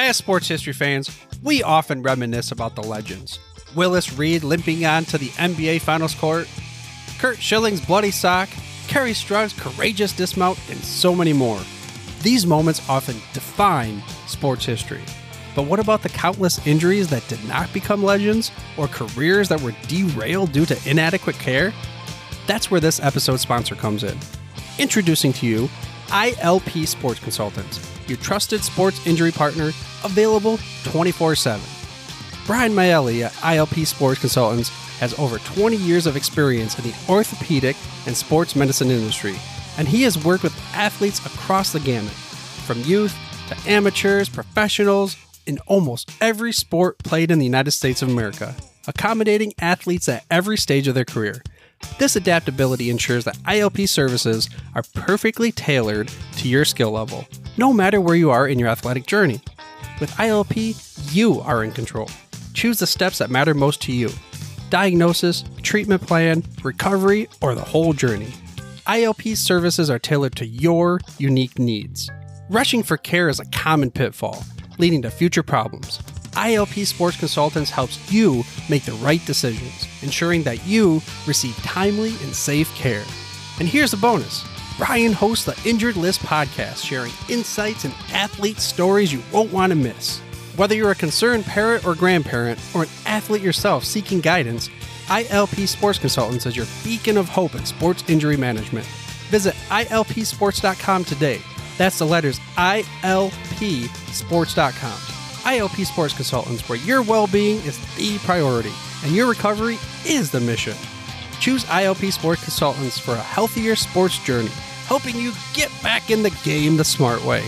As sports history fans, we often reminisce about the legends. Willis Reed limping onto the NBA Finals court, Curt Schilling's bloody sock, Kerry Strug's courageous dismount, and so many more. These moments often define sports history. But what about the countless injuries that did not become legends, or careers that were derailed due to inadequate care? That's where this episode's sponsor comes in. Introducing to you ILP Sports Consultants, your trusted sports injury partner, available 24/7. Brian Maelli at ILP Sports Consultants has over 20 years of experience in the orthopedic and sports medicine industry, and he has worked with athletes across the gamut, from youth to amateurs, professionals, in almost every sport played in the United States of America, accommodating athletes at every stage of their career. This adaptability ensures that ILP services are perfectly tailored to your skill level, no matter where you are in your athletic journey. With ILP, you are in control. Choose the steps that matter most to you. Diagnosis, treatment plan, recovery, or the whole journey. ILP services are tailored to your unique needs. Rushing for care is a common pitfall, leading to future problems. ILP Sports Consultants helps you make the right decisions, ensuring that you receive timely and safe care. And here's a bonus. Brian hosts the Injured List podcast, sharing insights and athlete stories you won't want to miss. Whether you're a concerned parent or grandparent, or an athlete yourself seeking guidance, ILP Sports Consultants is your beacon of hope in sports injury management. Visit ilpsports.com today. That's the letters ilpsports.com. ILP Sports Consultants, where your well-being is the priority and your recovery is the mission. Choose ILP Sports Consultants for a healthier sports journey, helping you get back in the game the smart way.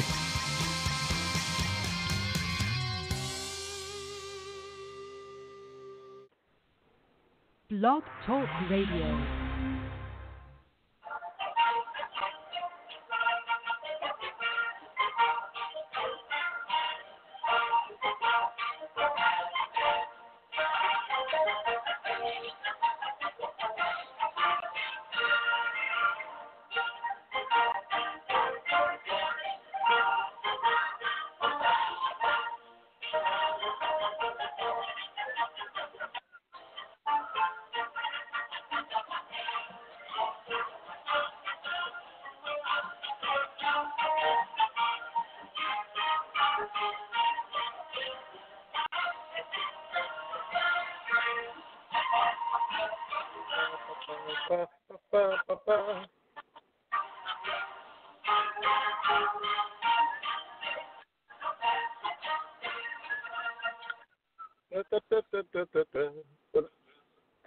Blog Talk Radio.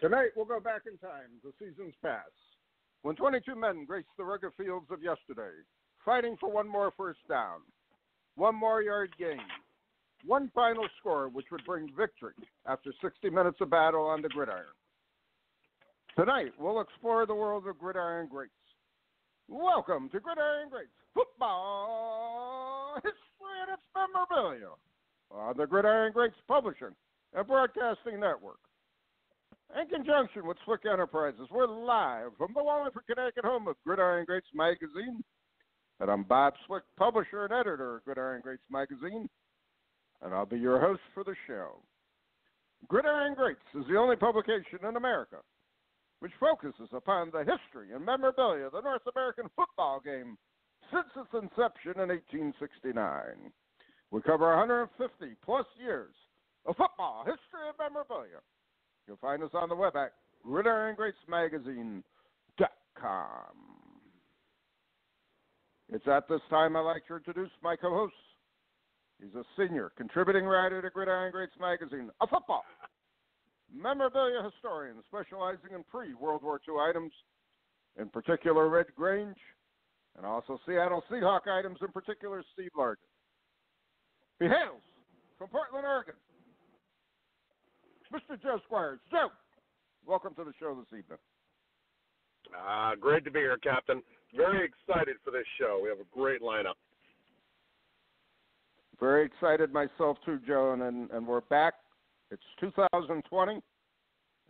Tonight, we'll go back in time, the season's past, when 22 men graced the rugged fields of yesterday, fighting for one more first down, one more yard gain, one final score which would bring victory after 60 minutes of battle on the gridiron. Tonight, we'll explore the world of gridiron greats. Welcome to Gridiron Greats Football History and its Memorabilia on the Gridiron Greats Publishing and Broadcasting Network. In conjunction with Slick Enterprises, we're live from the Wallingford, Connecticut home of Gridiron Greats Magazine. And I'm Bob Slick, publisher and editor of Gridiron Greats Magazine. And I'll be your host for the show. Gridiron Greats is the only publication in America which focuses upon the history and memorabilia of the North American football game since its inception in 1869. We cover 150-plus years of football history and memorabilia. You'll find us on the web at gridirongreatsmagazine.com. It's at this time I'd like to introduce my co-host. He's a senior contributing writer to Gridiron Greats Magazine, a football memorabilia historian specializing in pre-World War II items, in particular Red Grange, and also Seattle Seahawk items, in particular Steve Largent. He hails from Portland, Oregon, Mr. Joe Squires. Joe, welcome to the show this evening. Great to be here, Captain. Very excited for this show. We have a great lineup. Very excited myself too, Joe, and we're back. It's 2020,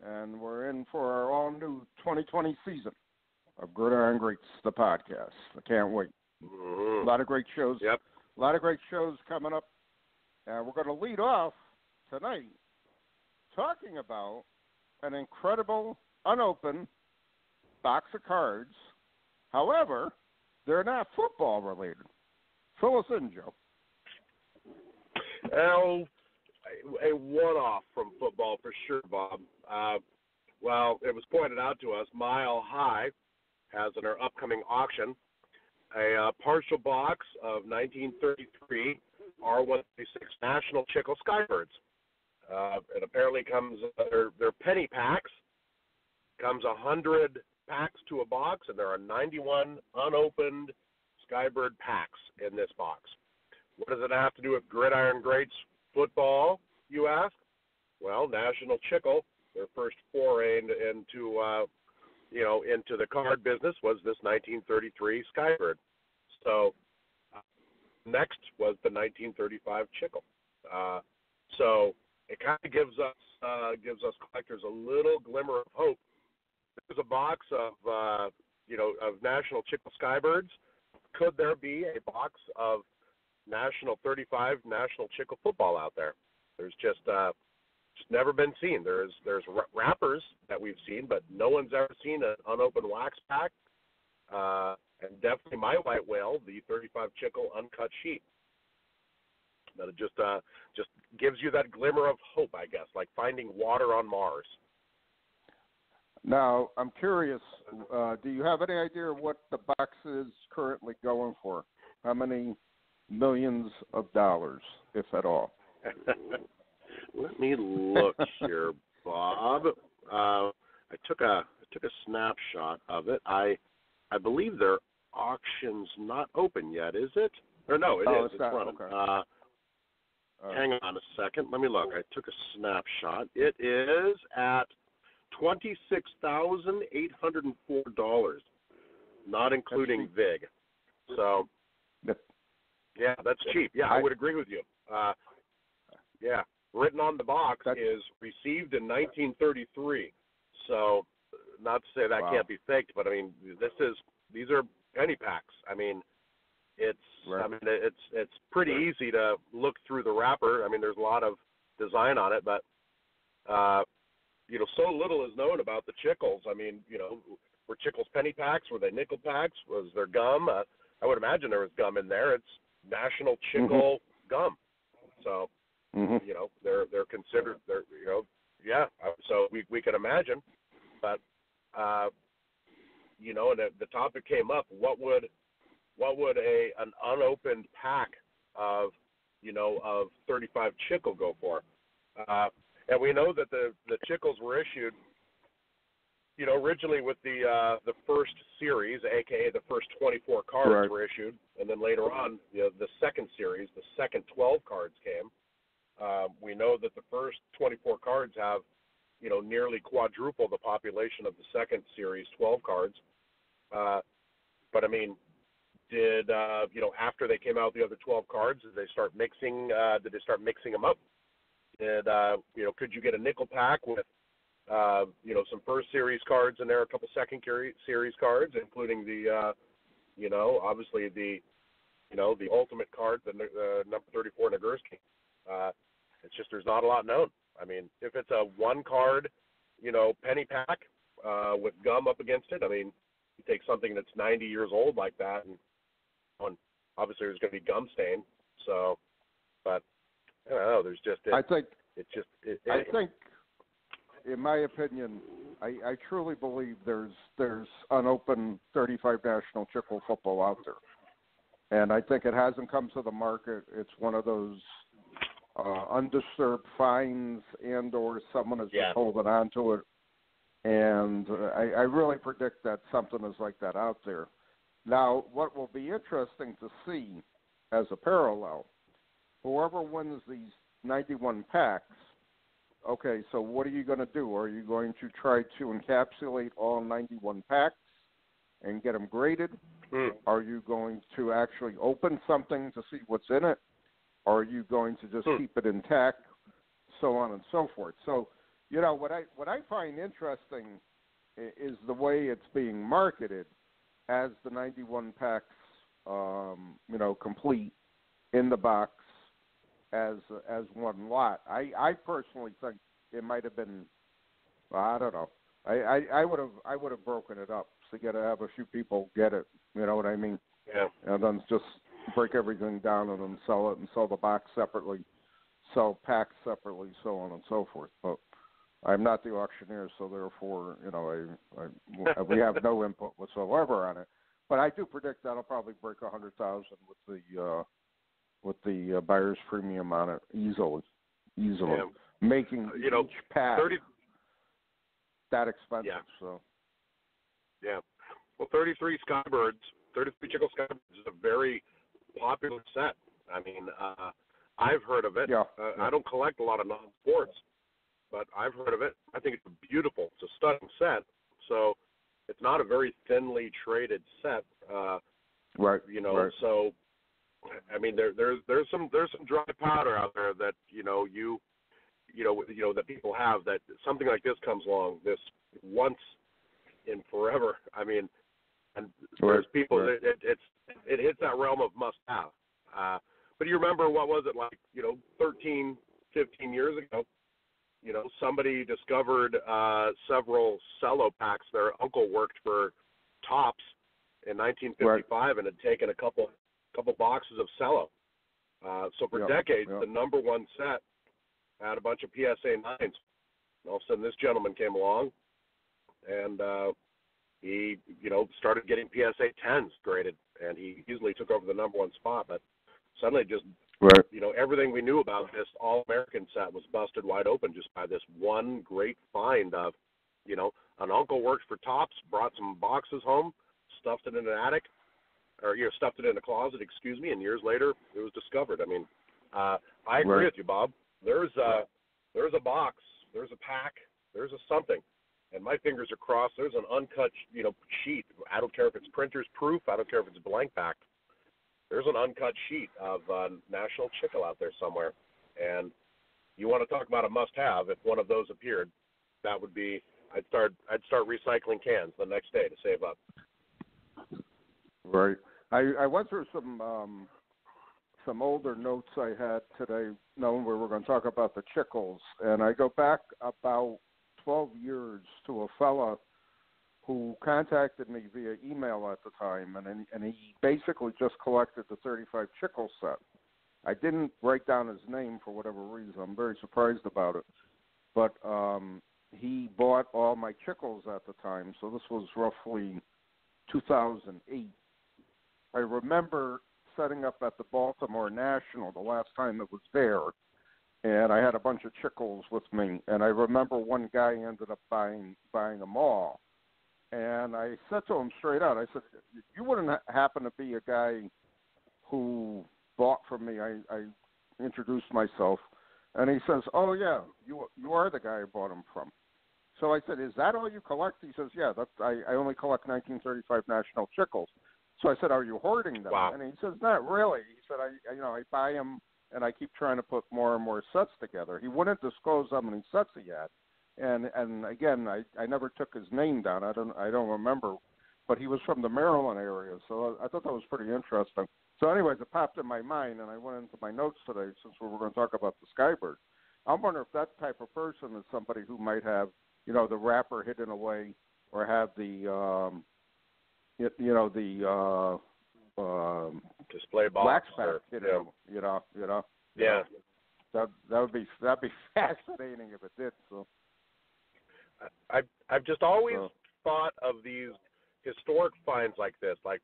and we're in for our all-new 2020 season of Gridiron Greats, the podcast. I can't wait. Mm-hmm. A lot of great shows. Yep. A lot of great shows coming up. And we're going to lead off tonight talking about an incredible unopened box of cards. However, they're not football related. Fill us in, Joe. Well, a one-off from football for sure, Bob. Well, it was pointed out to us, Mile High has in our upcoming auction a partial box of 1933 R136 National Chickle Skybirds. It apparently comes, they're penny packs. Comes 100 packs to a box, and there are 91 unopened Skybird packs in this box. What does it have to do with Gridiron Greats football, you ask? Well, National Chickle, their first foray into the card business was this 1933 Skybird. So next was the 1935 Chickle. So it kind of gives us collectors a little glimmer of hope. There's a box of National Chickle Skybirds. Could there be a box of National 35 National Chickle football out there? There's just never been seen. There's wrappers that we've seen, but no one's ever seen an unopened wax pack. And definitely my white whale, the 35 Chickle uncut sheet. That it just gives you that glimmer of hope, I guess, like finding water on Mars. Now, I'm curious, do you have any idea what the box is currently going for? How many millions of dollars, if at all? Let me look here, Bob. I took a snapshot of it. I believe their auction's not open yet, is it? Or no, it is. It's running. Okay. Hang on a second. Let me look. I took a snapshot. It is at $26,804, not including VIG. So, yeah, that's cheap. Yeah, I would agree with you. Yeah, written on the box is received in 1933. So, not to say that can't be faked, but I mean, these are penny packs. I mean, it's pretty easy to look through the wrapper. I mean, there's a lot of design on it, but so little is known about the Chickles. I mean, were Chickles penny packs? Were they nickel packs? Was there gum? I would imagine there was gum in there. It's National Chickle gum. So, they're considered, so we can imagine. But, and the topic came up, what would an unopened pack of 35 Chickle go for? And we know that the Chickles were issued, originally with the first series, aka the first 24 cards were issued, and then later on the second series, the second 12 cards came. We know that the first 24 cards have, nearly quadruple the population of the second series 12 cards. But I mean, did after they came out the other 12 cards, did they start mixing? Did they start mixing them up? Did could you get a nickel pack with some first series cards in there, a couple second series cards, including the obviously the ultimate card, the number 34 Nagurski. It's just there's not a lot known. I mean, if it's a one card, penny pack with gum up against it, I mean, you take something that's 90 years old like that, and obviously there's going to be gum stain. So, but I don't know. There's just I think, in my opinion, I truly believe there's unopened 35 National Chickle football out there, and I think it hasn't come to the market. It's one of those undisturbed finds, and or someone is just holding on to it. And I really predict that something is like that out there. Now, what will be interesting to see as a parallel, whoever wins these 91 packs, okay, so what are you going to do? Are you going to try to encapsulate all 91 packs and get them graded? Are you going to actually open something to see what's in it? Or are you going to just keep it intact, so on and so forth? So, what I find interesting is the way it's being marketed as the 91 packs, complete in the box as one lot. I personally think it might have been. Well, I don't know. I would have broken it up to have a few people get it. You know what I mean? Yeah. And then just break everything down and then sell it and sell the box separately, sell packs separately, so on and so forth. But I'm not the auctioneer, so therefore, we have no input whatsoever on it. But I do predict that'll probably break 100,000 with the buyer's premium on it easily, Yeah. making each pack 30, that expensive. Yeah. So. Yeah. Well, 33 Chickle Skybirds is a very popular set. I mean, I've heard of it. Yeah. I don't collect a lot of non-sports, but I've heard of it. I think it's beautiful. It's a stunning set. So it's not a very thinly traded set. Right. Right. So I mean, there's some dry powder out there that that people have, that something like this comes along, this once in forever. I mean, and there's people that it hits that realm of must have. But you remember, what was it, like 13, 15 years ago? Somebody discovered several cello packs. Their uncle worked for Topps in 1955 and had taken a couple boxes of cello. So for decades, the number one set had a bunch of PSA 9s. And all of a sudden, this gentleman came along, and he, started getting PSA 10s graded, and he easily took over the number one spot. But suddenly, just everything we knew about this All-American set was busted wide open just by this one great find of, an uncle worked for Topps, brought some boxes home, stuffed it in an attic, or stuffed it in a closet, and years later it was discovered. I mean, I agree with you, Bob. There's a box, there's a pack, there's a something, and my fingers are crossed. There's an uncut, sheet. I don't care if it's printer's proof. I don't care if it's blank backed. There's an uncut sheet of National Chickle out there somewhere, and you want to talk about a must-have. If one of those appeared, that would be. I'd start recycling cans the next day to save up. Right. I went through some older notes I had today, knowing we were going to talk about the Chickles, and I go back about 12 years to a fella who contacted me via email at the time, and he basically just collected the 35 Chickle set. I didn't write down his name for whatever reason. I'm very surprised about it. But he bought all my Chickles at the time, so this was roughly 2008. I remember setting up at the Baltimore National the last time it was there, and I had a bunch of Chickles with me, and I remember one guy ended up buying them all. And I said to him straight out, I said, you wouldn't happen to be a guy who bought from me. I introduced myself, and he says, oh, yeah, you are the guy I bought them from. So I said, is that all you collect? He says, yeah, I only collect 1935 National Chickles. So I said, are you hoarding them? Wow. And he says, not really. He said, I buy them, and I keep trying to put more and more sets together. He wouldn't disclose how many sets he had. And again, I never took his name down. I don't remember, but he was from the Maryland area, so I thought that was pretty interesting. So anyways, it popped in my mind, and I went into my notes today since we were going to talk about the Skybird. I'm wondering if that type of person is somebody who might have, the wrapper hidden away, or have the display box, wax pack hidden, Yeah. That'd be fascinating if it did. So. I've just always thought of these historic finds like this, like,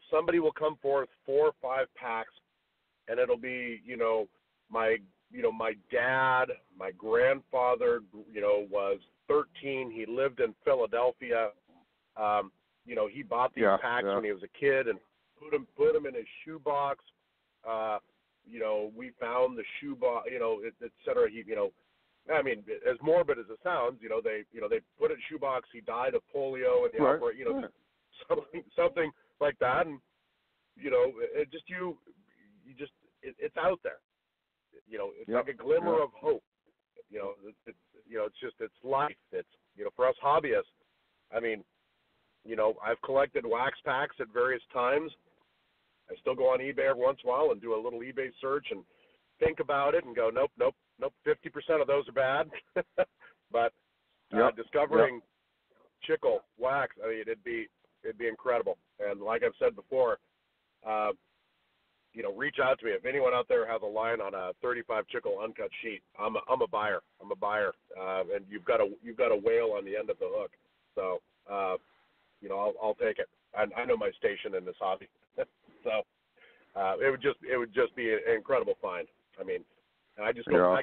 somebody will come forth 4 or 5 packs, and it'll be, my dad, my grandfather, was 13. He lived in Philadelphia. He bought these packs when he was a kid and put them in his shoebox. We found the shoebox, et cetera. I mean, as morbid as it sounds, they put it in shoebox. He died of polio in the outbreak, something like that, and it's out there. It's like a glimmer of hope. It's life. It's for us hobbyists. I mean, I've collected wax packs at various times. I still go on eBay every once in a while and do a little eBay search and think about it and go, nope. 50% of those are bad. But discovering chicle wax, I mean, it'd be incredible. And like I've said before, reach out to me if anyone out there has a line on a 35 chicle uncut sheet. I'm a buyer. And you've got a whale on the end of the hook. So I'll take it. I know my station in this hobby. So it would just be an incredible find. I mean, I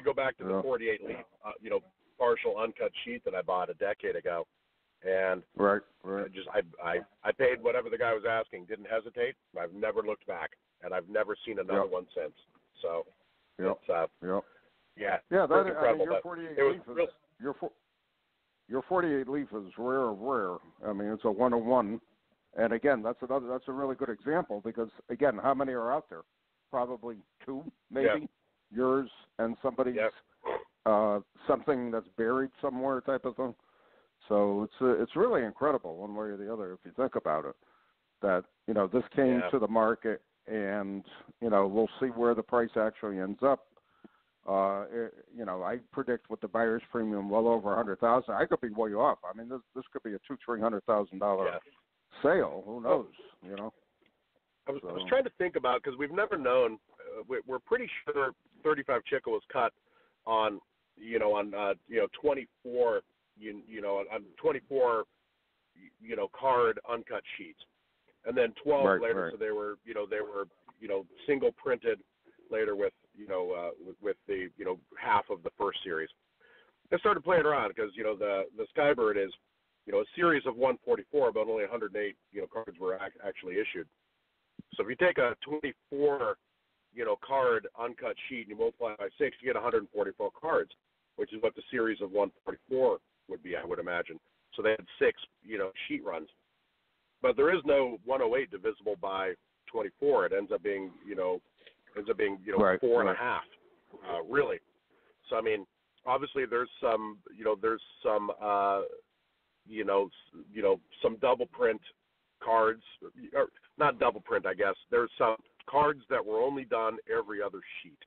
go back to the 48 leaf, partial uncut sheet that I bought a decade ago, and right. I paid whatever the guy was asking, didn't hesitate. I've never looked back, and I've never seen another one since. So it's that incredible. I mean, your 48 leaf is rare of rare. I mean, it's a 1-of-1. And again, that's a really good example because again, how many are out there? Probably 2, maybe. Yeah. Yours and somebody's something that's buried somewhere type of thing. So it's really incredible one way or the other if you think about it. That this came to the market, and we'll see where the price actually ends up. I predict with the buyer's premium well over $100,000. I could be way off. I mean, this could be a $200,000-$300,000 sale. Who knows? I was trying to think about, because we've never known. We're pretty sure 35 chicle was cut on 24 on 24 card uncut sheets, and then 12 later. Right. So they were single printed later with the half of the first series. I started playing around because the Skybird is a series of 144, but only 108 cards were actually issued. So if you take a 24 card uncut sheet and you multiply by 6, you get 144 cards, which is what the series of 144 would be, I would imagine. So they had 6 sheet runs, but there is no 108 divisible by 24. It ends up being 4.5, really. So I mean, obviously there's some some double print cards, or not double print, I guess. There's some cards that were only done every other sheet,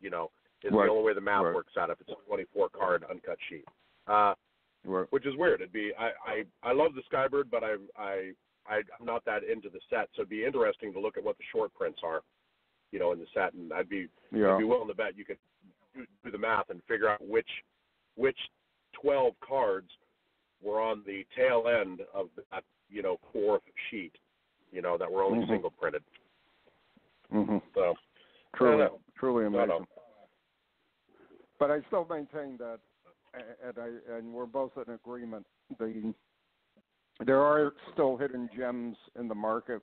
is the only way the math works out if it's a 24 card uncut sheet, which is weird. I love the Skybird, but I'm not that into the set, so it'd be interesting to look at what the short prints are, in the set, and I'd be willing to bet you could do the math and figure out which 12 cards were on the tail end of that, fourth sheet, that were only single printed. Mm-hmm. So, truly amazing. But I still maintain that, and we're both in agreement. There are still hidden gems in the market.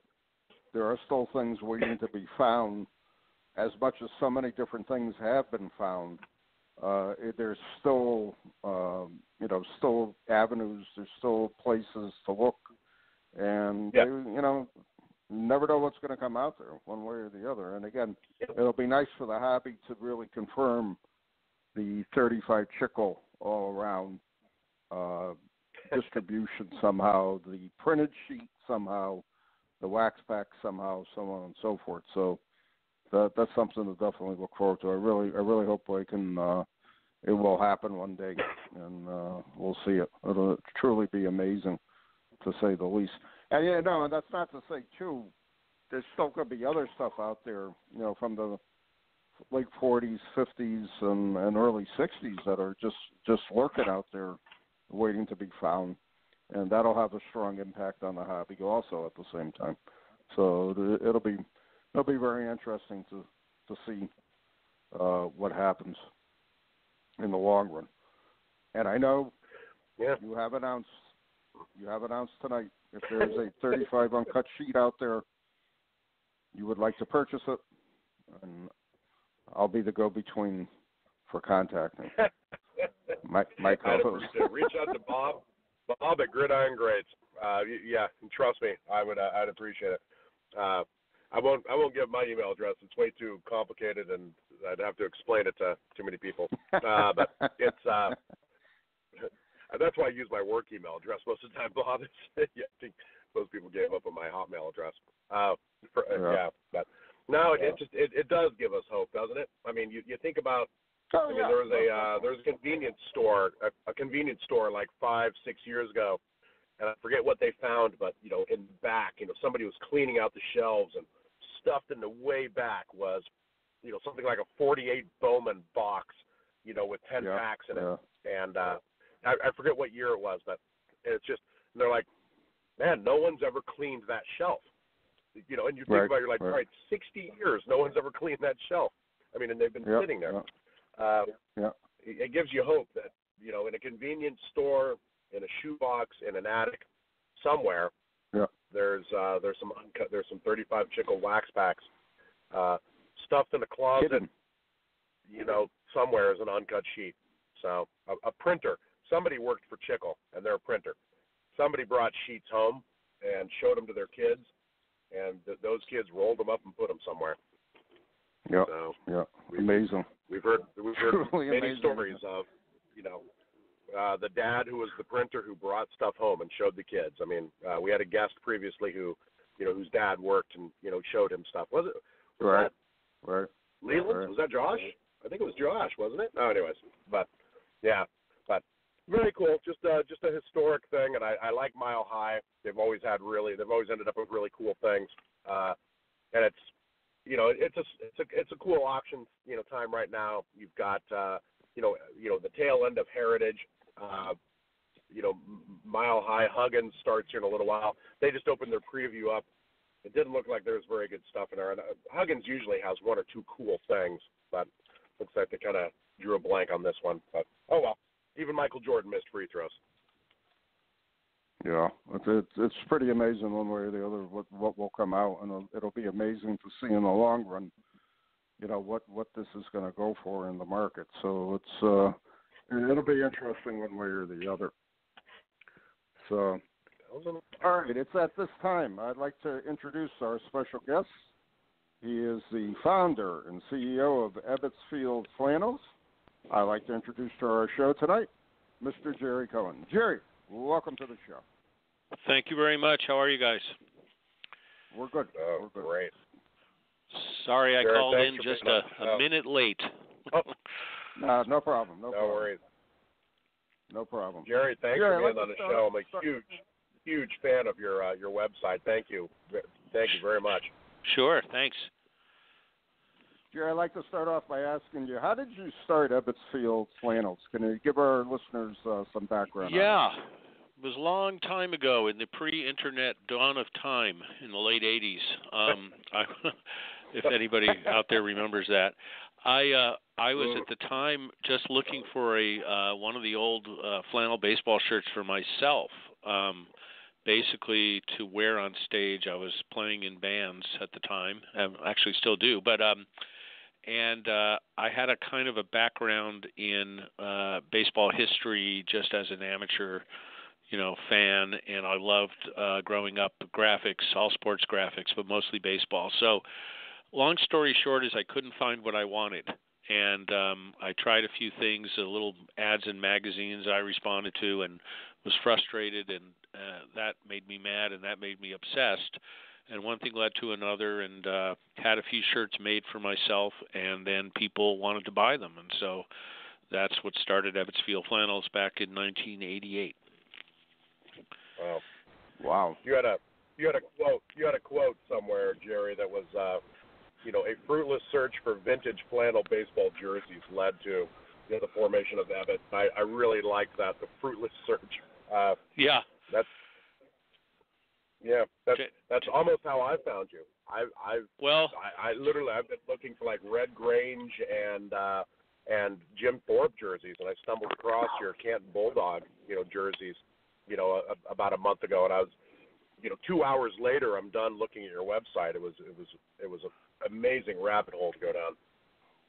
There are still things waiting to be found. As much as so many different things have been found, there's still, still avenues. There's still places to look, and never know what's going to come out there, one way or the other. And again, it'll be nice for the hobby to really confirm the 35 chicle all around distribution somehow, the printed sheet somehow, the wax pack somehow, so on and so forth. So that's something to definitely look forward to. I really hope it will happen one day, and we'll see it. It'll truly be amazing, to say the least. And and that's not to say too, there's still going to be other stuff out there, from the late 40s, 50s, and early 60s that are just lurking out there, waiting to be found, and that'll have a strong impact on the hobby also at the same time. So it'll be very interesting to see what happens in the long run. And I know you have announced tonight, if there's a 35 uncut sheet out there, you would like to purchase it, and I'll be the go-between for contacting my co-host. Reach out to Bob at Gridiron Greats. And trust me, I'd appreciate it. I won't give my email address. It's way too complicated, and I'd have to explain it to too many people. But it's that's why I use my work email address most of the time, Bob. I think most people gave up on my Hotmail address. But No, it does give us hope, doesn't it? I mean, you think about. Oh, I mean, yeah. there was a convenience store, a convenience store like 5-6 years ago, and I forget what they found, but in the back, somebody was cleaning out the shelves, and stuffed in the way back was, something like a 48 Bowman box, with 10 packs in it, and I forget what year it was, but it's just, and they're like, man, no one's ever cleaned that shelf, and you think about it, you're like, all right, 60 years, no one's ever cleaned that shelf. I mean, and they've been sitting there. It gives you hope that, in a convenience store, in a shoebox, in an attic, somewhere, there's some 35 Chickle wax packs stuffed in a closet, somewhere is an uncut sheet. So a printer. Somebody worked for Chickle, and they're a printer. Somebody brought sheets home and showed them to their kids, and those kids rolled them up and put them somewhere. Yeah, so amazing. We've heard Truly many amazing. stories of, the dad who was the printer who brought stuff home and showed the kids. I mean, we had a guest previously who, whose dad worked and, showed him stuff. Was Right. Leland? Right. Was that Josh? I think it was Josh, wasn't it? Oh, anyways, but very cool. Just a historic thing, and I like Mile High. They've always ended up with really cool things, and it's. It's a cool auction, time right now. You've got, the tail end of Heritage, Mile High. Huggins starts here in a little while. They just opened their preview up. It didn't look like there was very good stuff in there. And Huggins usually has one or two cool things, but looks like they kind of drew a blank on this one. But, oh well. Even Michael Jordan missed free throws. Yeah, it's pretty amazing one way or the other what will come out, and it'll be amazing to see in the long run, what this is going to go for in the market. So it'll be interesting one way or the other. So, all right, it's at this time I'd like to introduce our special guest. He is the founder and CEO of Ebbets Field Flannels. I'd like to introduce to our show tonight, Mr. Jerry Cohen. Jerry, welcome to the show. Thank you very much. How are you guys? We're good. Oh, We're good. Great. Sorry I Jared, called in thanks for just being a minute late. No problem. No problem. worries. No problem. Jerry, thanks Jerry, for being on the show. I'm a huge fan of your website. Thank you. Thank you very much. Sure, thanks. Jerry, I'd like to start off by asking you, how did you start Ebbets Field Flannels? Can you give our listeners some background Yeah, on it was a long time ago in the pre-internet dawn of time in the late 80s. If anybody out there remembers that. I was at the time just looking for one of the old flannel baseball shirts for myself, basically to wear on stage. I was playing in bands at the time, actually still do, but and I had a kind of a background in baseball history just as an amateur, fan, and I loved growing up graphics, all sports graphics, but mostly baseball. So long story short is I couldn't find what I wanted, and I tried a few things, little ads in magazines I responded to, and was frustrated, and that made me mad, and that made me obsessed. And one thing led to another, and had a few shirts made for myself, and then people wanted to buy them, and so that's what started Ebbets Field Flannels back in 1988. Wow. You had a quote somewhere, Jerry, that was a fruitless search for vintage flannel baseball jerseys led to the formation of Ebbets. I really liked that, the fruitless search. That's almost how I found you. I've been looking for like Red Grange and Jim Thorpe jerseys, and I stumbled across your Canton Bulldog jerseys about a month ago, and I was 2 hours later I'm done looking at your website. It was an amazing rabbit hole to go down.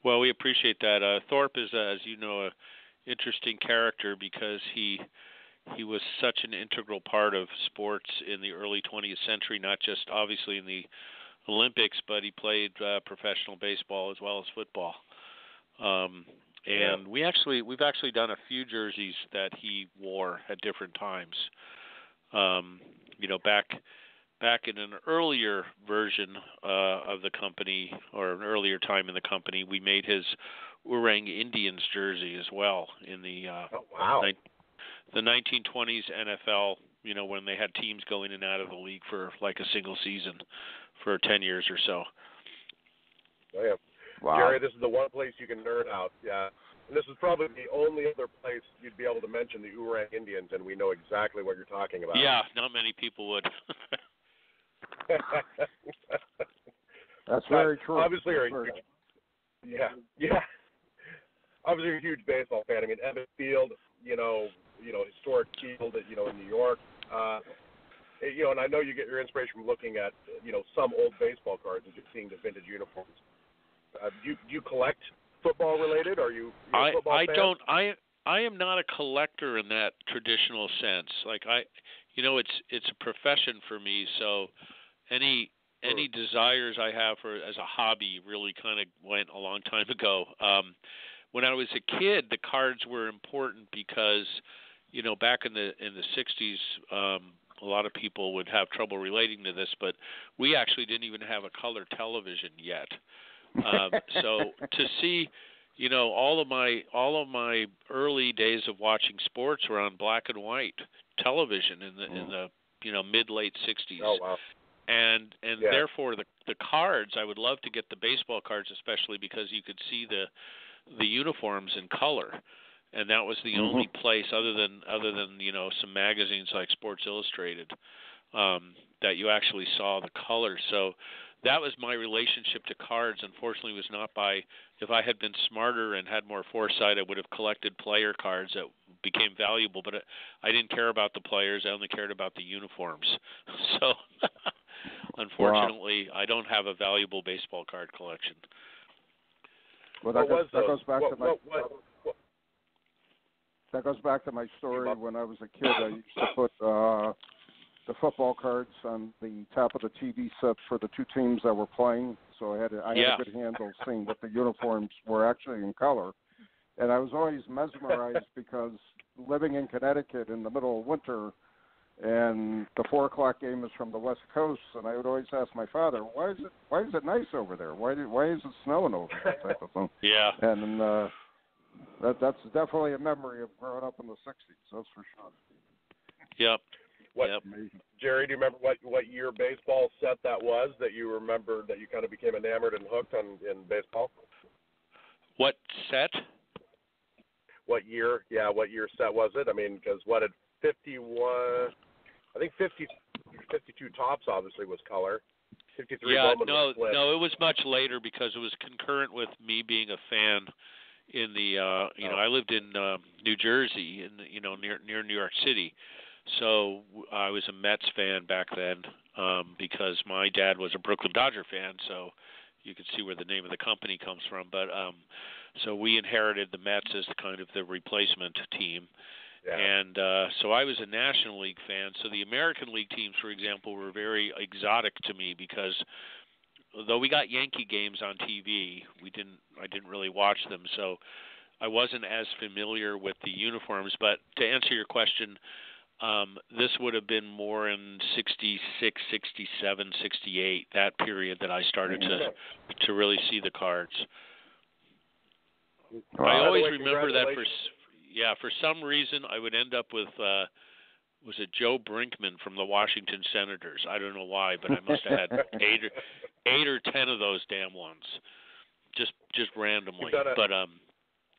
Well, we appreciate that. Thorpe is, as you know, an interesting character because he was such an integral part of sports in the early 20th century, not just obviously in the Olympics, but he played professional baseball as well as football. And we've actually done a few jerseys that he wore at different times. back in an earlier version of the company, or an earlier time in the company, we made his Oorang Indians jersey as well in the the 1920s NFL. You know, when they had teams go in and out of the league for like a single season for 10 years or so. Oh, yeah. Wow. Jerry, this is the one place you can nerd out. Yeah. And this is probably the only other place you'd be able to mention the Oorang Indians, and we know exactly what you're talking about. Yeah, not many people would. That's very true. Obviously, yeah. Obviously, you're a huge baseball fan. I mean, Emmett Field, historic field, in New York. And I know you get your inspiration from looking at, some old baseball cards and just seeing the vintage uniforms. Do you collect football related? Are you a football fan? Don't. I am not a collector in that traditional sense. Like it's a profession for me. So any desires I have for as a hobby really kind of went a long time ago. When I was a kid, the cards were important because, back in the 60s, a lot of people would have trouble relating to this, but we actually didn't even have a color television yet. So to see, all of my early days of watching sports were on black and white television in the mid late 60s. Oh wow. And therefore the cards, I would love to get the baseball cards, especially because you could see the uniforms in color, and that was the only place other than some magazines like Sports Illustrated that you actually saw the color. So that was my relationship to cards. Unfortunately, was not by. If I had been smarter and had more foresight, I would have collected player cards that became valuable. But I didn't care about the players. I only cared about the uniforms. So unfortunately, I don't have a valuable baseball card collection. Well, that goes back to my story. When I was a kid, I used to put the football cards on the top of the TV set for the two teams that were playing. So I had a good handle seeing what the uniforms were actually in color. And I was always mesmerized because living in Connecticut in the middle of winter, and the 4:00 game is from the West Coast, and I would always ask my father, "Why is it nice over there? Why is it snowing over there?" Type of thing. Yeah. And that's definitely a memory of growing up in the '60s. That's for sure. Yep. Jerry, do you remember what year baseball set that was that you remember that you kind of became enamored and hooked in baseball? What set? What year? Yeah, what year set was it? I mean, because what had 51? I think 52 Tops obviously was color. 53 Bowman was split. No, it was much later because it was concurrent with me being a fan in the I lived in New Jersey near New York City. So I was a Mets fan back then because my dad was a Brooklyn Dodger fan, so you could see where the name of the company comes from. But so we inherited the Mets as kind of the replacement team. Yeah. And so I was a National League fan. So the American League teams, for example, were very exotic to me because though we got Yankee games on TV, I didn't really watch them. So I wasn't as familiar with the uniforms. But to answer your question, this would have been more in 66, 67, 68, that period that I started to really see the cards. I always remember that for some reason I would end up with was it Joe Brinkman from the Washington Senators? I don't know why, but I must have had eight or 10 of those damn ones, just randomly.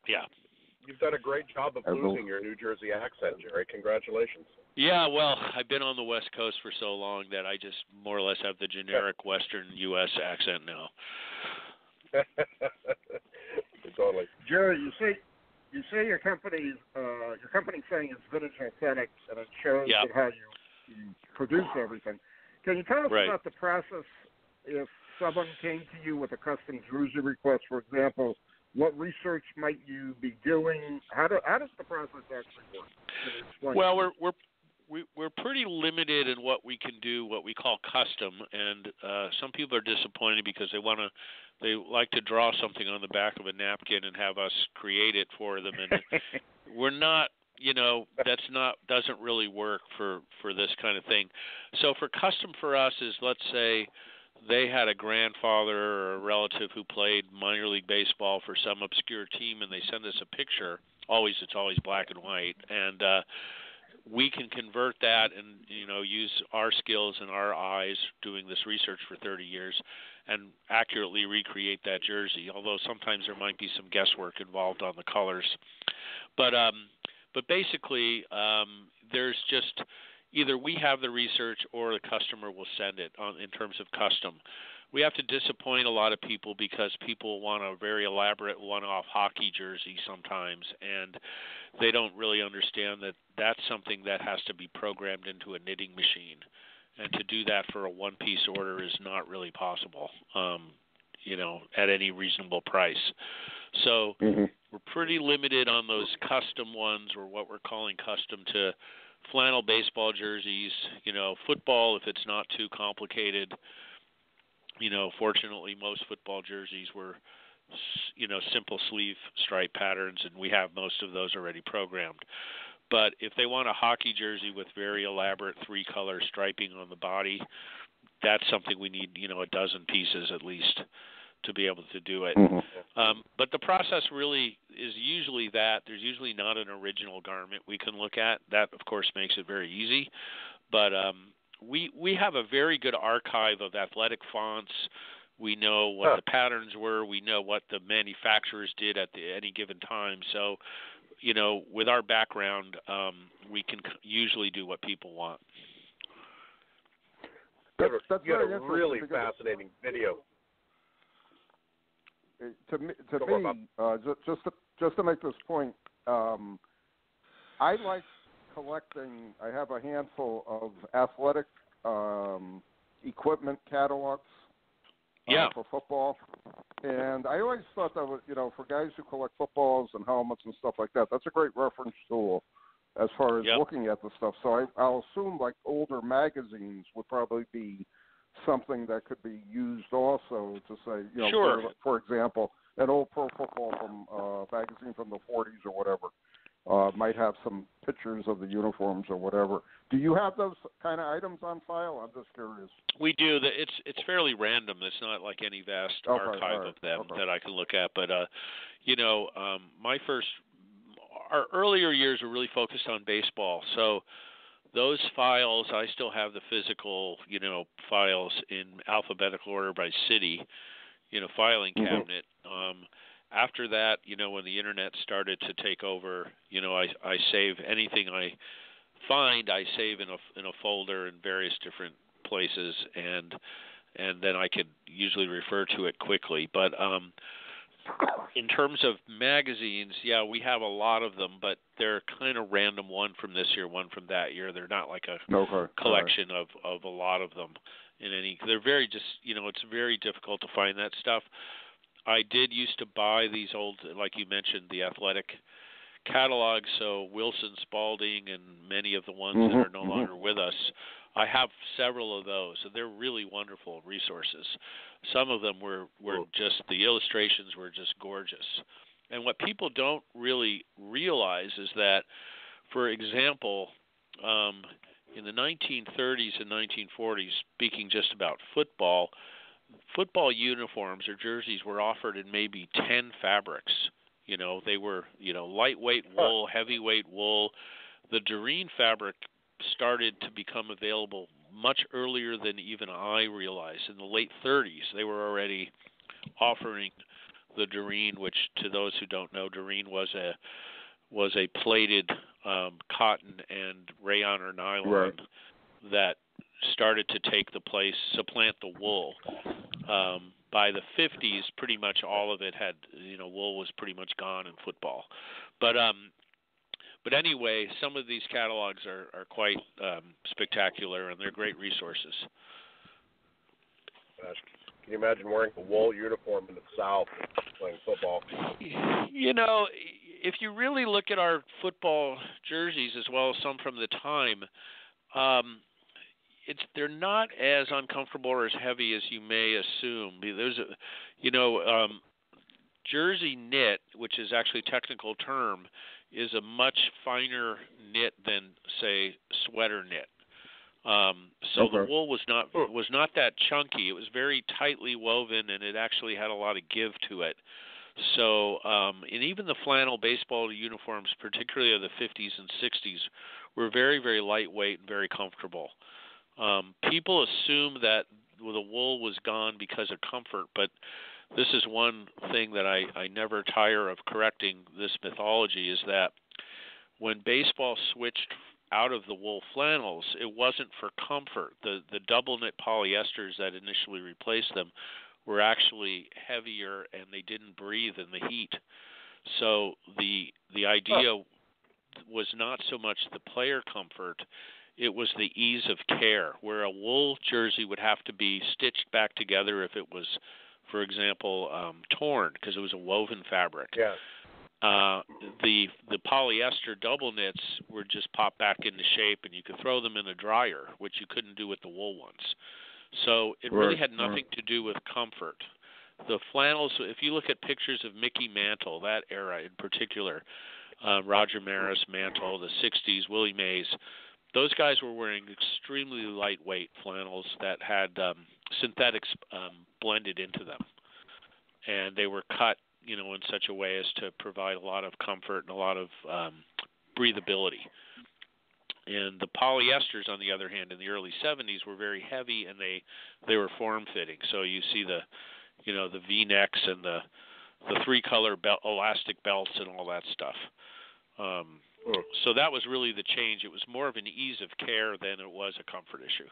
Yeah. You've done a great job of losing your New Jersey accent, Jerry. Congratulations. Yeah, well, I've been on the West Coast for so long that I just more or less have the generic Western U.S. accent now. Totally. Jerry, you say your company's saying it's vintage authentic, and it shows how you produce everything. Can you tell us about the process if someone came to you with a custom jersey request, for example? What research might you be doing? How does the process actually work? Well, we're pretty limited in what we can do, what we call custom, and some people are disappointed because they like to draw something on the back of a napkin and have us create it for them, and we're not doesn't really work for this kind of thing. So for custom for us is, let's say they had a grandfather or a relative who played minor league baseball for some obscure team, and they send us a picture. It's always black and white, and we can convert that and use our skills and our eyes doing this research for 30 years and accurately recreate that jersey. Although sometimes there might be some guesswork involved on the colors, but basically there's just either we have the research or the customer will send it in terms of custom. We have to disappoint a lot of people because people want a very elaborate one-off hockey jersey sometimes, and they don't really understand that that's something that has to be programmed into a knitting machine. And to do that for a one-piece order is not really possible, at any reasonable price. So we're pretty limited on those custom ones, or what we're calling custom to flannel baseball jerseys. Football, if it's not too complicated. Fortunately, most football jerseys were, simple sleeve stripe patterns, and we have most of those already programmed. But if they want a hockey jersey with very elaborate three-color striping on the body, that's something we need, a dozen pieces at least to be able to do it. But the process really is usually that. There's usually not an original garment we can look at. That, of course, makes it very easy. But we have a very good archive of athletic fonts. We know what the patterns were. We know what the manufacturers did at any given time. So, with our background, we can usually do what people want. That's you had very a really fascinating video. To me, just to make this point, I like collecting. I have a handful of athletic equipment catalogs for football, and I always thought that was, for guys who collect footballs and helmets and stuff like that, that's a great reference tool as far as looking at the stuff. So I'll assume like older magazines would probably be something that could be used also to say, for example, an old Pro Football from magazine from the 40s or whatever might have some pictures of the uniforms or whatever. Do you have those kind of items on file? I'm just curious. We do. It's fairly random. It's not like any vast archive of them that I can look at. But our earlier years were really focused on baseball. So those files, I still have the physical, files in alphabetical order by city, filing cabinet. After that, when the internet started to take over, I save anything I find. I save in a folder in various different places, and then I could usually refer to it quickly. But in terms of magazines, we have a lot of them, but they're kind of random, one from this year, one from that year. They're not like a collection of a lot of them in any. They're very it's very difficult to find that stuff. I did used to buy these old, like you mentioned, the athletic catalogs, so Wilson, Spalding, and many of the ones that are no longer with us. I have several of those, and they're really wonderful resources. Some of them were just, the illustrations were just gorgeous. And what people don't really realize is that, for example, in the 1930s and 1940s, speaking just about football uniforms or jerseys were offered in maybe 10 fabrics. They were, lightweight wool, heavyweight wool. The Doreen fabric started to become available much earlier than even I realized. In the late 30s, they were already offering the Doreen, which, to those who don't know, Doreen was a plated cotton and rayon or nylon that started to supplant the wool. By the 50s, pretty much all of it had, wool was pretty much gone in football. But anyway, some of these catalogs are quite spectacular, and they're great resources. Can you imagine wearing a wool uniform in the South playing football? If you really look at our football jerseys, as well as some from the time, they're not as uncomfortable or as heavy as you may assume. There's jersey knit, which is actually a technical term, is a much finer knit than, say, sweater knit. So the wool was not that chunky. It was very tightly woven, and it actually had a lot of give to it. So, and even the flannel baseball uniforms, particularly of the 50s and 60s, were very, very lightweight and very comfortable. People assume that the wool was gone because of comfort, but this is one thing that I never tire of correcting this mythology, is that when baseball switched out of the wool flannels, it wasn't for comfort. The double knit polyesters that initially replaced them were actually heavier, and they didn't breathe in the heat. So the idea was not so much the player comfort, it was the ease of care, where a wool jersey would have to be stitched back together if it was, for example, torn, because it was a woven fabric. Yeah. The polyester double knits were just popped back into shape, and you could throw them in a dryer, which you couldn't do with the wool ones. So it really had nothing to do with comfort. The flannels, if you look at pictures of Mickey Mantle, that era in particular, Roger Maris, Mantle, the 60s, Willie Mays, those guys were wearing extremely lightweight flannels that had synthetics blended into them. And they were cut, in such a way as to provide a lot of comfort and a lot of breathability. And the polyesters, on the other hand, in the early 70s were very heavy, and they were form-fitting. So you see the V-necks and the three-color elastic belts and all that stuff. So that was really the change. It was more of an ease of care than it was a comfort issue.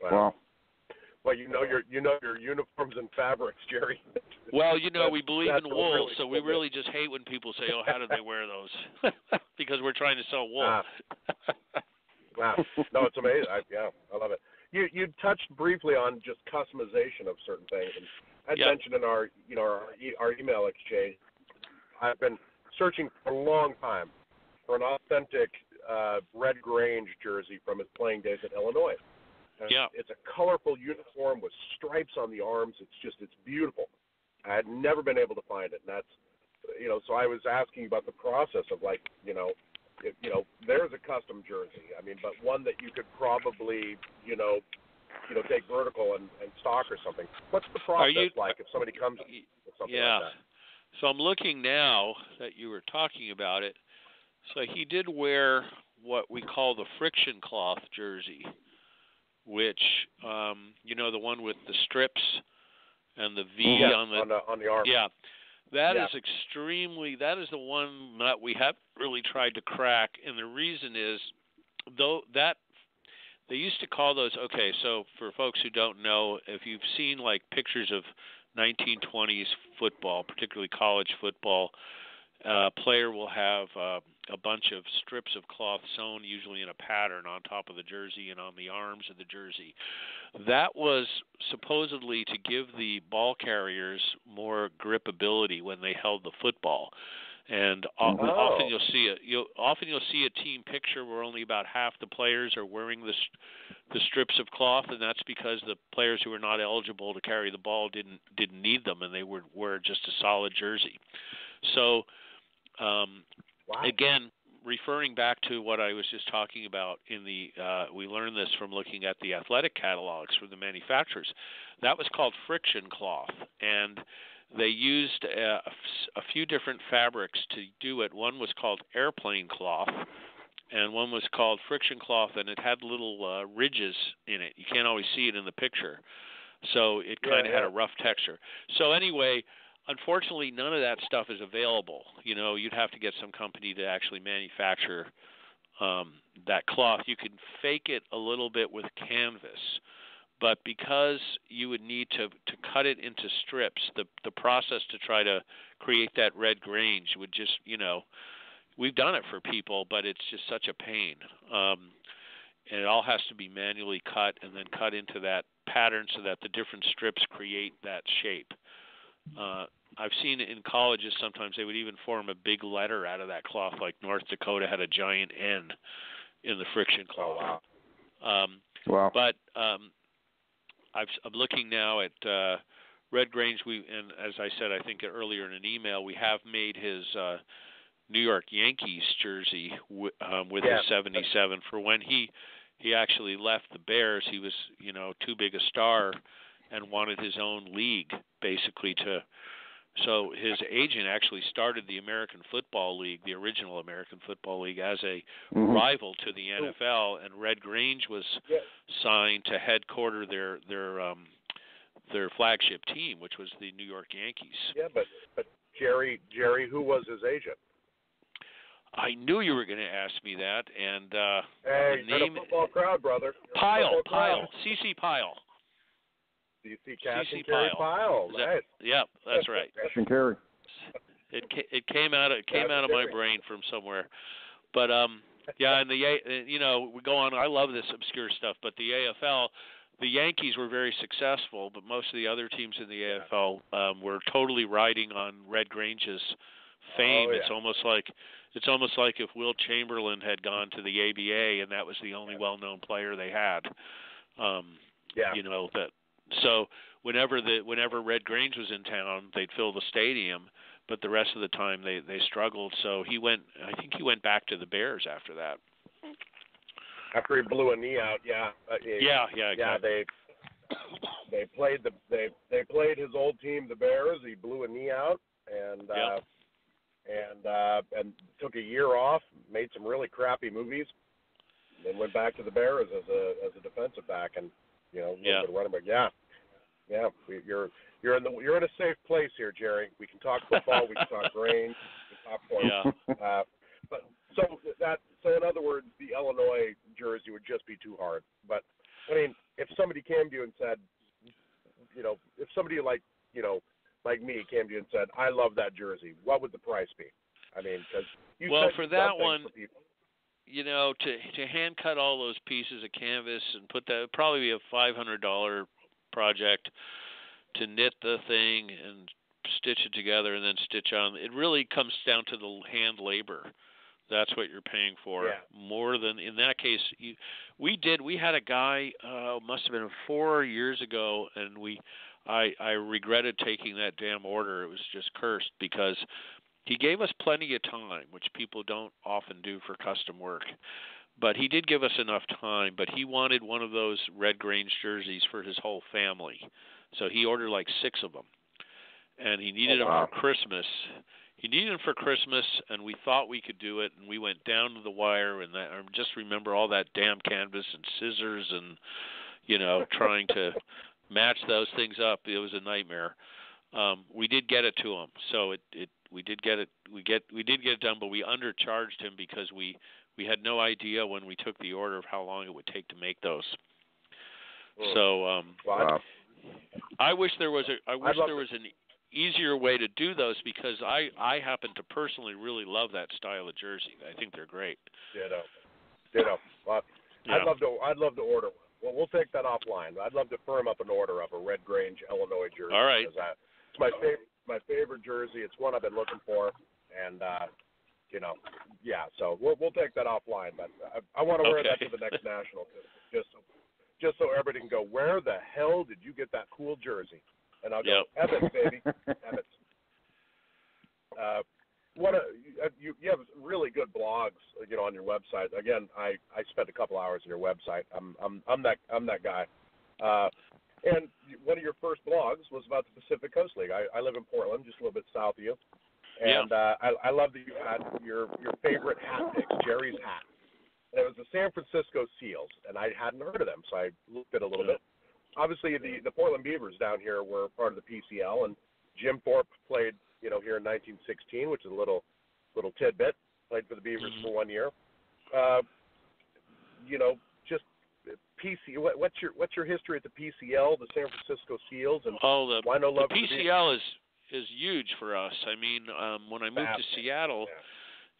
Wow. Well, you know your uniforms and fabrics, Jerry. Well, we believe in wool, really so we really just hate when people say, "Oh, how did they wear those?" Because we're trying to sell wool. Wow. No, it's amazing. I love it. You touched briefly on just customization of certain things, and I mentioned in our email exchange, I've been searching for a long time for an authentic Red Grange jersey from his playing days at Illinois. It's a colorful uniform with stripes on the arms. It's beautiful. I had never been able to find it, and that's, so I was asking about the process of there's a custom jersey. I mean, but one that you could probably, take vertical and stock or something. What's the process like if somebody comes with something like that? So I'm looking now that you were talking about it. So he did wear what we call the friction cloth jersey, which, the one with the strips and the V on the arm. Yeah. That is the one that we haven't really tried to crack. And the reason is, they used to call those, so for folks who don't know, if you've seen pictures of 1920s football, particularly college football, a player will have a bunch of strips of cloth sewn, usually in a pattern, on top of the jersey and on the arms of the jersey. That was supposedly to give the ball carriers more gripability when they held the football. And often you'll see a team picture where only about half the players are wearing the strips of cloth, and that's because the players who were not eligible to carry the ball didn't need them, and they would wear just a solid jersey. So, again, referring back to what I was just talking about we learned this from looking at the athletic catalogs from the manufacturers. That was called friction cloth, and they used a few different fabrics to do it. One was called airplane cloth, and one was called friction cloth, and it had little ridges in it. You can't always see it in the picture, so it kind of had a rough texture. So anyway, unfortunately, none of that stuff is available. You'd have to get some company to actually manufacture that cloth. You can fake it a little bit with canvas, but because you would need to cut it into strips, the process to try to create that Red Grange would just, we've done it for people, but it's just such a pain. And it all has to be manually cut and then cut into that pattern so that the different strips create that shape. I've seen it in colleges sometimes they would even form a big letter out of that cloth, like North Dakota had a giant N in the friction cloth. Wow. But I'm looking now at Red Grange, and as I said, I think earlier in an email, we have made his New York Yankees jersey with his 77 for when he actually left the Bears. He was, too big a star and wanted his own league, basically, so his agent actually started the American Football League, the original American Football League, as a rival to the NFL, and Red Grange was signed to headquarter their flagship team, which was the New York Yankees. Yeah, but Jerry, who was his agent? I knew you were going to ask me that, and hey, the name a football crowd, brother. Pyle, C.C. Pyle. Do you see Cash and Carey Pyle? Right. Yeah, that's right. Cash and Carey. It came out of my brain from somewhere, but yeah, and we go on. I love this obscure stuff, but the AFL, the Yankees were very successful, but most of the other teams in the AFL were totally riding on Red Grange's fame. Oh, yeah. It's almost like if Will Chamberlain had gone to the ABA and that was the only well-known player they had. So whenever Red Grange was in town, they'd fill the stadium, but the rest of the time they struggled. So I think he went back to the Bears after that. After he blew a knee out, exactly. Yeah, they played his old team, the Bears. He blew a knee out and took a year off, made some really crappy movies, then went back to the Bears as a defensive back and running back. Yeah. You're in a safe place here, Jerry. We can talk football, we can talk Grange, we can talk points. Yeah. But so in other words, the Illinois jersey would just be too hard. But I mean, if somebody came to you and said, if somebody like me came to you and said, I love that jersey, what would the price be? I mean, because for that one, to hand cut all those pieces of canvas and put that, probably be a $500 project to knit the thing and stitch it together and then stitch on. It really comes down to the hand labor. That's what you're paying for more than in that case. We had a guy, must have been 4 years ago, and I regretted taking that damn order. It was just cursed because he gave us plenty of time, which people don't often do for custom work. But he did give us enough time, but he wanted one of those Red Grange jerseys for his whole family. So he ordered like 6 of them. And he needed them for Christmas. He needed them for Christmas, and we thought we could do it, and we went down to the wire, and I just remember all that damn canvas and scissors and, trying to match those things up. It was a nightmare. We did get it to him, so we did get it. We did get it done, but we undercharged him because we had no idea when we took the order of how long it would take to make those. So I wish there was an easier way to do those because I happen to personally really love that style of jersey. I think they're great. Ditto. Well, I'd love to order one. Well, we'll take that offline. I'd love to firm up an order of a Red Grange, Illinois jersey. All right. It's my favorite jersey. It's one I've been looking for, and So we'll take that offline. But I want to wear that to the next national, just so everybody can go, where the hell did you get that cool jersey? And I'll go, Evans, baby, Evans. You have really good blogs, on your website. Again, I spent a couple hours on your website. I'm that guy. And one of your first blogs was about the Pacific Coast League. I live in Portland, just a little bit south of you. And I love that you had your favorite hat pick, Jerry's hat. And it was the San Francisco Seals, and I hadn't heard of them, so I looked at it a little bit. Obviously, the Portland Beavers down here were part of the PCL, and Jim Thorpe played, here in 1916, which is a little tidbit. Played for the Beavers for 1 year. Just PC. What's your history at the PCL, the San Francisco Seals, and why no love? The PCL is huge for us. I mean, when I moved to Seattle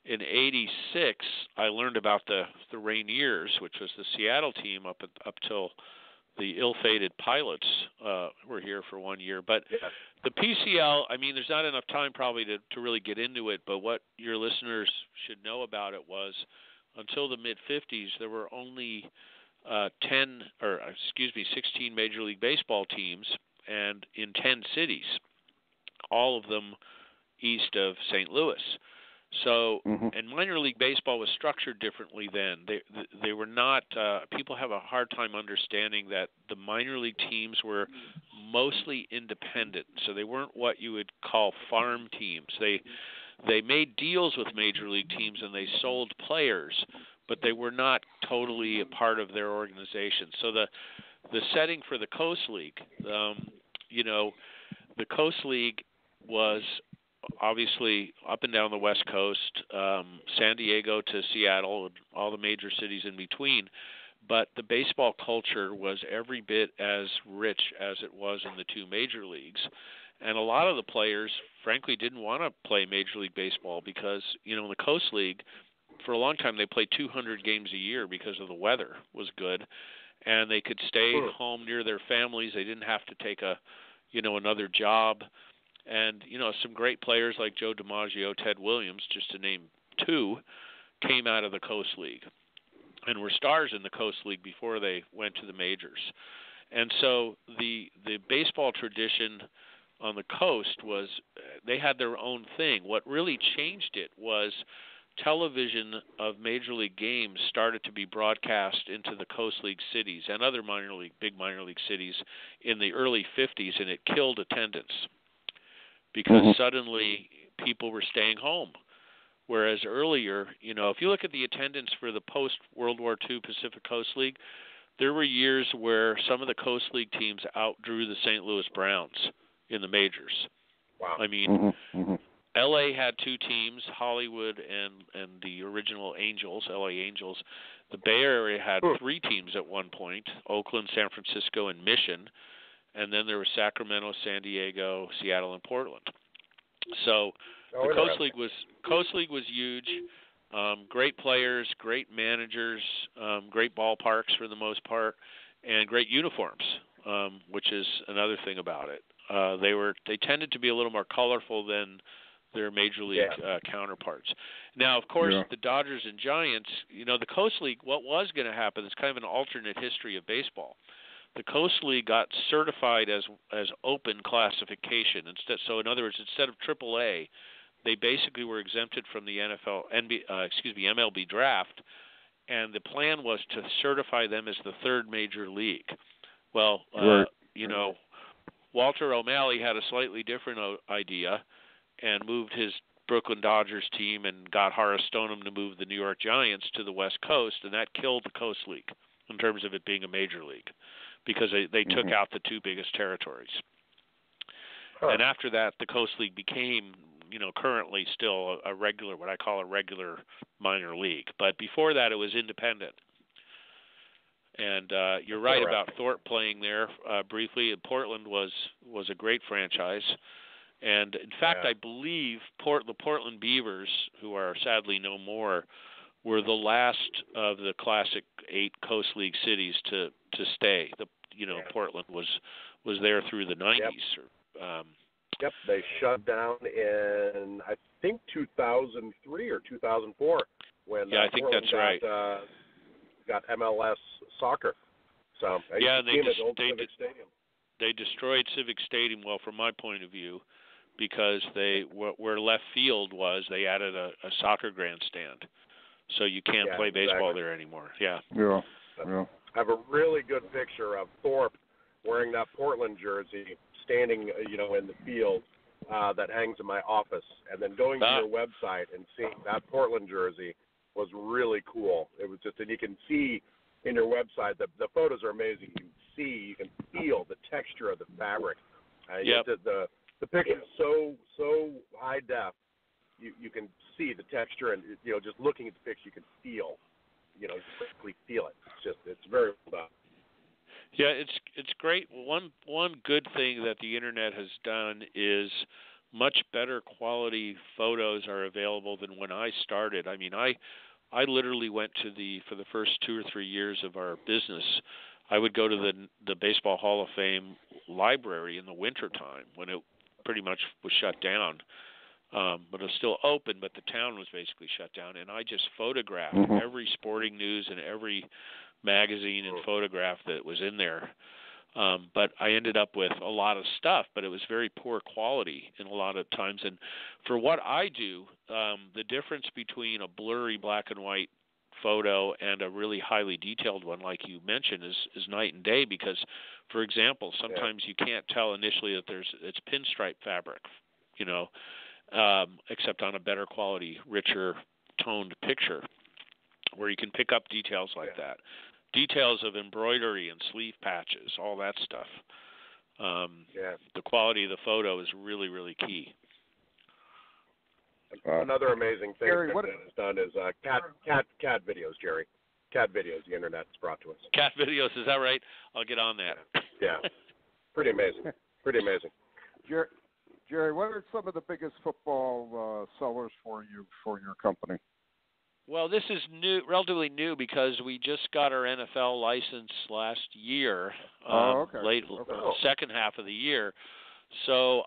in '86, I learned about the Rainiers, which was the Seattle team up till the ill-fated Pilots were here for 1 year. But the PCL, I mean, there's not enough time probably to really get into it, but what your listeners should know about it was until the mid-'50s, there were only 16 Major League Baseball teams, and in 10 cities, all of them east of St. Louis. So, and minor league baseball was structured differently then. They were not. People have a hard time understanding that the minor league teams were mostly independent. So they weren't what you would call farm teams. They made deals with major league teams and they sold players, but they were not totally a part of their organization. So the setting for the Coast League, the Coast League was obviously up and down the West Coast, San Diego to Seattle, and all the major cities in between. But the baseball culture was every bit as rich as it was in the two major leagues. And a lot of the players, frankly, didn't want to play Major League Baseball because, in the Coast League, for a long time they played 200 games a year because of the weather was good. And they could stay home near their families. They didn't have to take another job. And, some great players like Joe DiMaggio, Ted Williams, just to name two, came out of the Coast League and were stars in the Coast League before they went to the majors. And so the baseball tradition on the coast was they had their own thing. What really changed it was television of major league games started to be broadcast into the Coast League cities and other big minor league cities in the early 50s, and it killed attendance because suddenly people were staying home. Whereas earlier, if you look at the attendance for the post-World War II Pacific Coast League, there were years where some of the Coast League teams outdrew the St. Louis Browns in the majors. Wow. I mean, L.A. had two teams, Hollywood and the original Angels, L.A. Angels. The Bay Area had three teams at one point, Oakland, San Francisco, and Mission. And then there were Sacramento, San Diego, Seattle, and Portland. So the Coast League was huge. Great players, great managers, great ballparks for the most part, and great uniforms, which is another thing about it. They tended to be a little more colorful than their major league counterparts. Now, of course, the Dodgers and Giants, the Coast League, what was going to happen, it's kind of an alternate history of baseball. The Coast League got certified as open classification. So in other words, instead of AAA, they basically were exempted from the MLB draft, and the plan was to certify them as the third major league. Well, Walter O'Malley had a slightly different idea and moved his Brooklyn Dodgers team and got Horace Stoneham to move the New York Giants to the West Coast, and that killed the Coast League in terms of it being a major league because they took out the two biggest territories. And after that, the Coast League became, currently still a regular, what I call a regular minor league. But before that, it was independent. And you're right about Thorpe playing there briefly. Portland was a great franchise. And, in fact, I believe the Portland Beavers, who are sadly no more, were the last of the classic 8 Coast League cities to stay. Portland was there through the 90s. Yep, they shut down in, I think, 2003 or 2004 when I think Portland that's right. Got MLS soccer. So they destroyed Civic Stadium. Well, from my point of view, because where left field was, they added a soccer grandstand, so you can't play baseball there anymore. Yeah. I have a really good picture of Thorpe wearing that Portland jersey, standing, in the field that hangs in my office, and then going to your website and seeing that Portland jersey was really cool. It was just, and you can see in your website, the photos are amazing. You can feel the texture of the fabric. The picture is so high def. You can see the texture, and just looking at the picture, you can feel, you quickly feel it. It's very well done. Yeah, it's great. One good thing that the internet has done is much better quality photos are available than when I started. I mean, I literally went for the first 2 or 3 years of our business, I would go to the Baseball Hall of Fame library in the wintertime when it pretty much was shut down. But it was still open, but the town was basically shut down, and I just photographed every sporting news and every magazine and photograph that was in there. But I ended up with a lot of stuff, but it was very poor quality in a lot of times. And for what I do, the difference between a blurry black and white photo and a really highly detailed one, like you mentioned, is night and day. Because, for example, sometimes you can't tell initially that it's pinstripe fabric, except on a better quality, richer toned picture, where you can pick up details like that. Details of embroidery and sleeve patches, all that stuff. The quality of the photo is really, really key. Another amazing thing Gary, that is done is cat videos, Jerry. Cat videos, the Internet's brought to us. Cat videos, is that right? I'll get on that. Yeah. Pretty amazing. Pretty amazing. Jerry, what are some of the biggest football sellers for you, for your company? Well, this is new, relatively new, because we just got our NFL license last year, second half of the year. So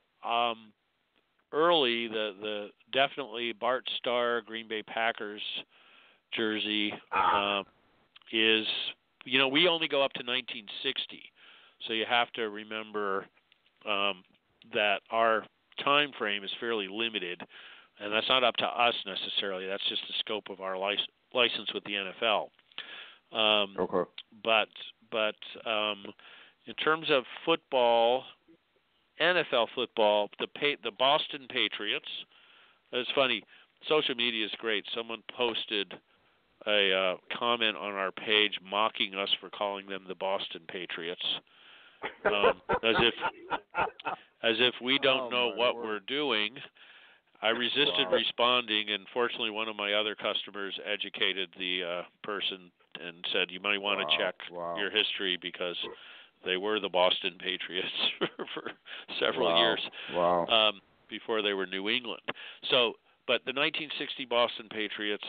early, the definitely Bart Starr Green Bay Packers jersey is, we only go up to 1960, so you have to remember that our time frame is fairly limited. And that's not up to us necessarily. That's just the scope of our license with the NFL. But in terms of football, NFL football, the Boston Patriots. It's funny. Social media is great. Someone posted a comment on our page mocking us for calling them the Boston Patriots, as if we don't know what we're doing. I resisted responding, and fortunately one of my other customers educated the person and said, you might want to check your history, because they were the Boston Patriots for several years before they were New England. So, but the 1960 Boston Patriots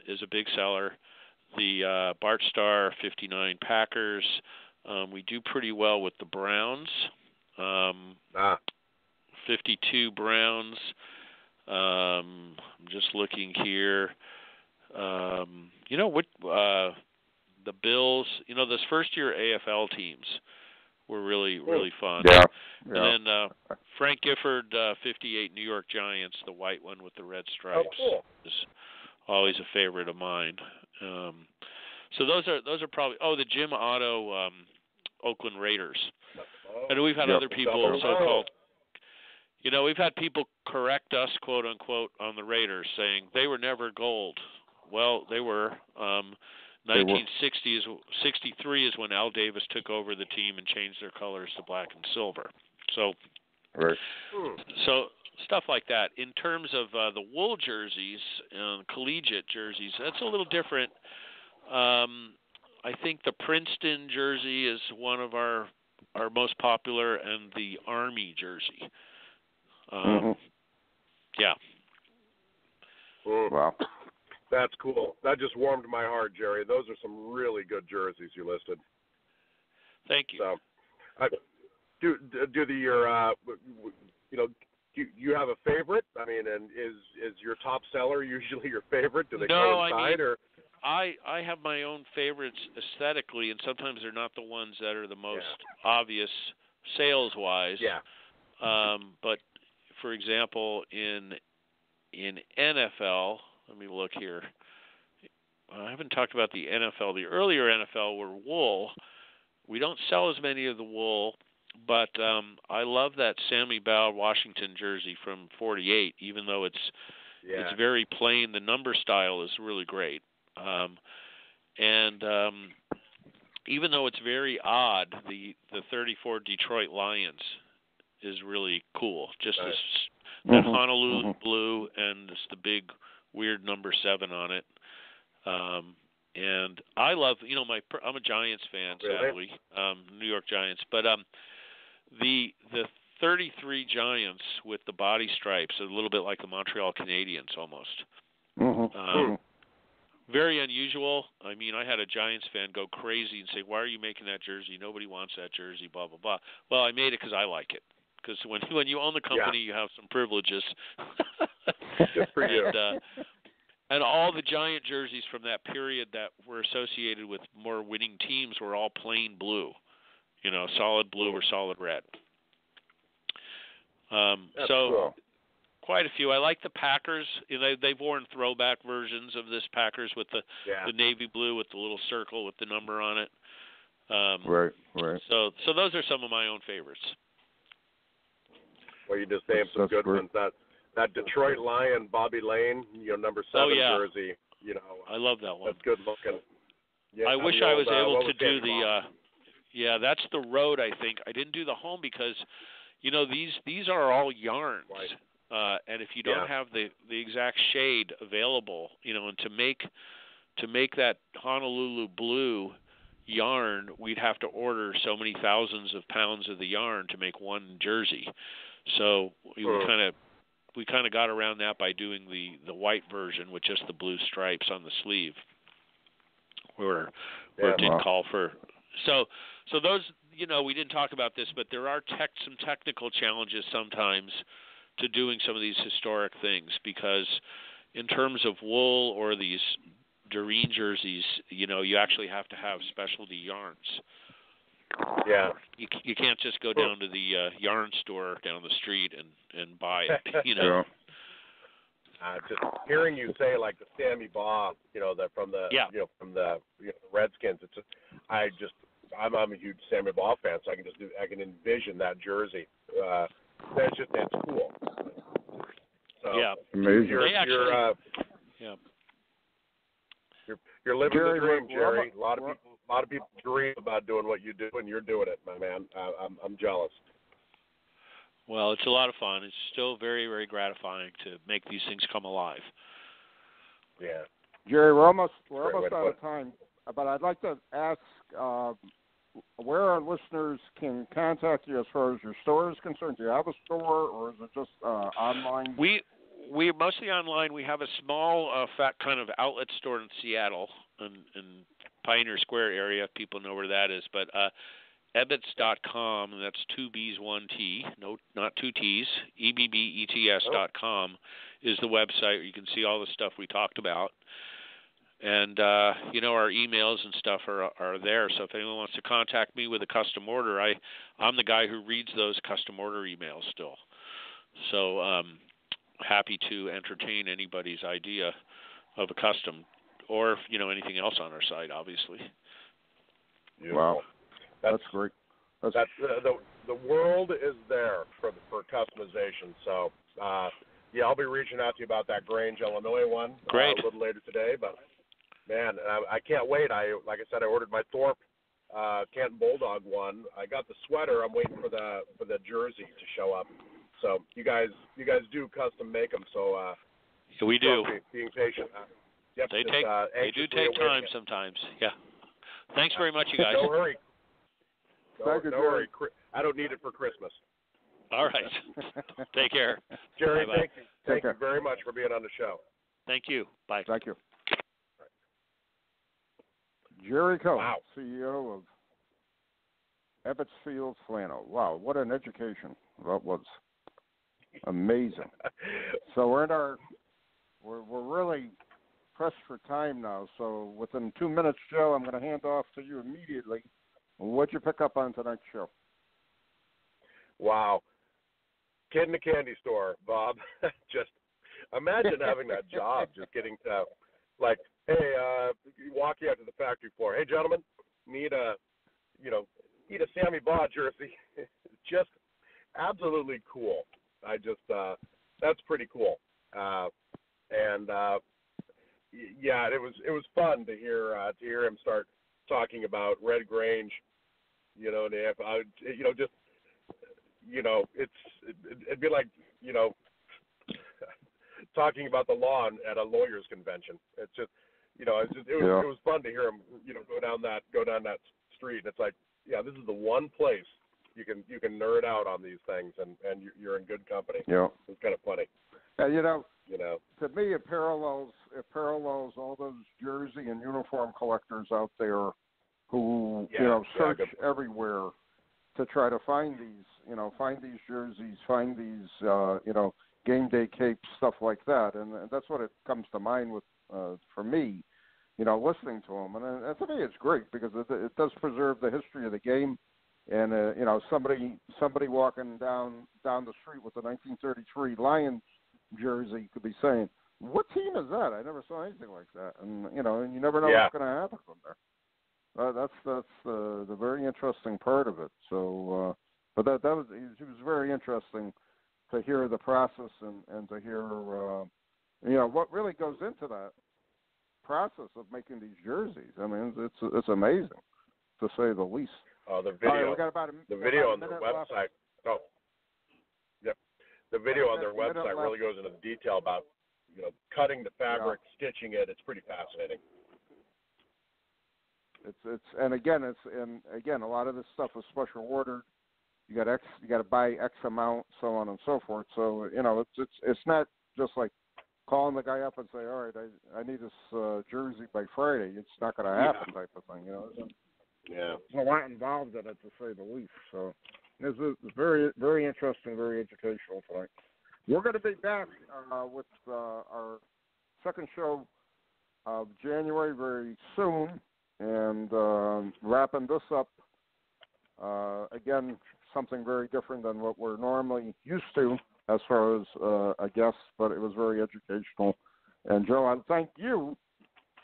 is a big seller. The Bart Starr 59 Packers, we do pretty well with the Browns. 52 Browns. I'm just looking here. The Bills, those first year AFL teams were really, really fun. And then Frank Gifford, 58 New York Giants, the white one with the red stripes, is always a favorite of mine. So those are probably the Jim Otto Oakland Raiders. And we've had other people so-called. We've had people correct us, quote unquote, on the Raiders, saying they were never gold. Well, they were. 1963 is when Al Davis took over the team and changed their colors to black and silver. So, so stuff like that. In terms of the wool jerseys, collegiate jerseys, that's a little different. I think the Princeton jersey is one of our most popular, and the Army jersey. Yeah. Wow. That's cool. That just warmed my heart, Jerry. Those are some really good jerseys you listed. Thank you. So, do you have a favorite? I mean, and is your top seller usually your favorite? Do they coincide? I have my own favorites aesthetically, and sometimes they're not the ones that are the most obvious sales-wise. Yeah. But for example, in NFL, let me look here. I haven't talked about the NFL. The earlier NFL were wool. We don't sell as many of the wool, but I love that Sammy Bell Washington jersey from '48. Even though it's very plain, the number style is really great. And even though it's very odd, the 34 Detroit Lions is really cool. Just this that Honolulu blue and just the big weird number 7 on it. And I love, I'm a Giants fan, sadly, New York Giants, but the 33 Giants with the body stripes, a little bit like the Montreal Canadiens almost. Very unusual. I mean, I had a Giants fan go crazy and say, "Why are you making that jersey? Nobody wants that jersey." Blah blah blah. Well, I made it because I like it. Because when you own the company, you have some privileges. Good for you. And all the Giant jerseys from that period that were associated with more winning teams were all plain blue. solid blue or solid red. That's So cool. quite a few. I like the Packers. They've worn throwback versions of this Packers with the navy blue with the little circle with the number on it. Right. So those are some of my own favorites. Well, you just named some good ones. That Detroit Lion, Bobby Lane, number 7 jersey. I love that one. That's good looking. Yeah, I wish I was able to do the. that's the road. I think I didn't do the home because, these are all yarns, Right. and if you don't have the exact shade available, and to make that Honolulu blue yarn, we'd have to order so many thousands of pounds of the yarn to make one jersey. So we kind of got around that by doing the white version with just the blue stripes on the sleeve, where it didn't call for. So those, we didn't talk about this, but there are some technical challenges sometimes to doing some of these historic things, because in terms of wool or these Doreen jerseys, you actually have to have specialty yarns. Yeah. You can't just go down to the yarn store down the street and buy it. Just hearing you say like the Sammy Baugh, from the Redskins. I'm a huge Sammy Baugh fan, so I can envision that jersey. That's cool. So Amazing. You're living Jerry, the dream, we're Jerry. A lot of people dream about doing what you do, and you're doing it, my man. I'm jealous. Well, it's a lot of fun. It's still very, very gratifying to make these things come alive. Yeah. Jerry, we're almost out of time, but I'd like to ask where our listeners can contact you as far as your store is concerned. Do you have a store, or is it just online? We're mostly online. We have a small, fat kind of outlet store in Seattle, in Pioneer Square area. People know where that is. But Ebbets.com, and that's 2 B's, 1 T, no, not 2 T's, EBBETS.com is the website where you can see all the stuff we talked about. And, our emails and stuff are there. So if anyone wants to contact me with a custom order, I'm the guy who reads those custom order emails still. So happy to entertain anybody's idea of a custom or, anything else on our site, obviously. Wow. That's great. The world is there for customization. So, I'll be reaching out to you about that Grange, Illinois one Great. A little later today. But, man, I can't wait. Like I said, I ordered my Thorpe Canton Bulldog one. I got the sweater. I'm waiting for the jersey to show up. So you guys do custom make them. So we do. Being patient. They do take time sometimes. Yeah. Thanks very much, you guys. No hurry. Thank you, no Jerry. worry. I don't need it for Christmas. All right. Take care. Jerry, Bye-bye. thank you very much for being on the show. Thank you. Bye. Thank you. Jerry Coe, Wow. CEO of Ebbets Field Flannel. Wow, what an education. That was amazing. So we're really pressed for time now. So within 2 minutes, Joe, I'm going to hand off to you immediately. What'd you pick up on tonight's show? Wow. Kid in a candy store, Bob. Just imagine having that job, just getting to, like, hey, walk you out to the factory floor. Hey, gentlemen, need a Sammy Baugh jersey. Just absolutely cool. That's pretty cool. It was fun to hear him start talking about Red Grange. It'd be like, talking about the law at a lawyer's convention. It's just, it was fun to hear him, go down that street. And it's like, yeah, this is the one place you can nerd out on these things, and you're in good company. Yeah, it's kind of funny. To me, it parallels all those jersey and uniform collectors out there who search everywhere to try to find these jerseys, find these game day capes, stuff like that, and that's what it comes to mind with for me, listening to them. And to me, it's great because it does preserve the history of the game. and somebody walking down the street with a 1933 Lions jersey could be saying, "What team is that? I never saw anything like that." And and you never know what's going to happen from there. That's the very interesting part of it. So, but it was very interesting to hear the process and to hear what really goes into that process of making these jerseys. I mean, it's amazing, to say the least. Oh, the video. Right, we got about the video on their left. website. Oh, yep. The video on their website really goes into detail about cutting the fabric, stitching it. It's pretty fascinating. It's a lot of this stuff is special ordered. You got to buy X amount, so on and so forth. So it's not just like calling the guy up and say, all right, I need this jersey by Friday. It's not going to happen, type of thing. There's a lot involved in it, to say the least. So it's very, very interesting, very educational tonight. We're going to be back with our second show of January very soon, and wrapping this up. Again, something very different than what we're normally used to as far as a guest, but it was very educational. And Joe, I thank you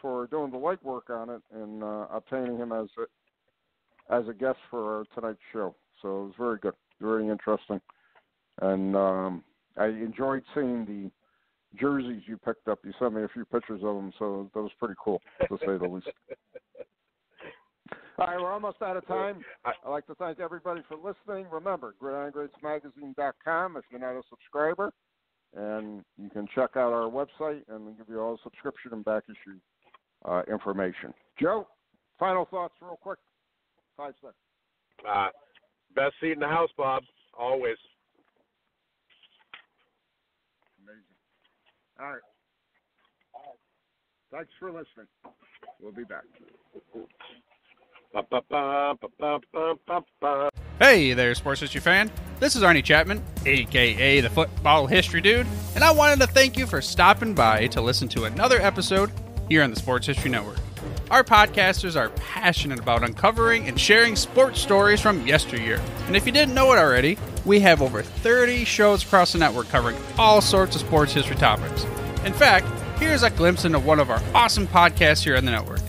for doing the legwork on it and obtaining him as a guest for tonight's show. So it was very good, very interesting. And I enjoyed seeing the jerseys you picked up. You sent me a few pictures of them, so that was pretty cool, to say the least. All right, we're almost out of time. I'd like to thank everybody for listening. Remember, GridironGreatsMagazine.com if you're not a subscriber. And you can check out our website, and we'll give you all subscription and back issue information. Joe, final thoughts real quick. 5 seconds. Best seat in the house, Bob. Always. Amazing. All right. Thanks for listening. We'll be back. Hey there, sports history fan. This is Arnie Chapman, a.k.a. the Football History Dude, and I wanted to thank you for stopping by to listen to another episode here on the Sports History Network. Our podcasters are passionate about uncovering and sharing sports stories from yesteryear. And if you didn't know it already, we have over 30 shows across the network covering all sorts of sports history topics. In fact, here's a glimpse into one of our awesome podcasts here on the network.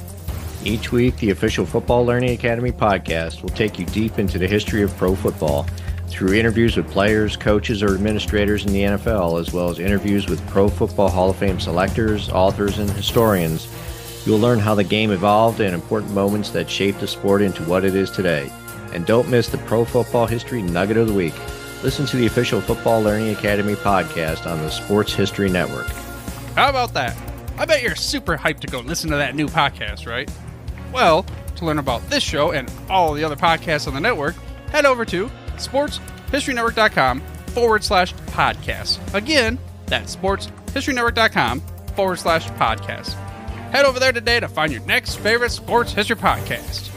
Each week, the official Football Learning Academy podcast will take you deep into the history of pro football through interviews with players, coaches, or administrators in the NFL, as well as interviews with Pro Football Hall of Fame selectors, authors, and historians. You'll learn how the game evolved and important moments that shaped the sport into what it is today. And don't miss the Pro Football History Nugget of the Week. Listen to the official Football Learning Academy podcast on the Sports History Network. How about that? I bet you're super hyped to go listen to that new podcast, right? Well, to learn about this show and all the other podcasts on the network, head over to sportshistorynetwork.com/podcast. Again, that's sportshistorynetwork.com/podcast. Head over there today to find your next favorite sports history podcast.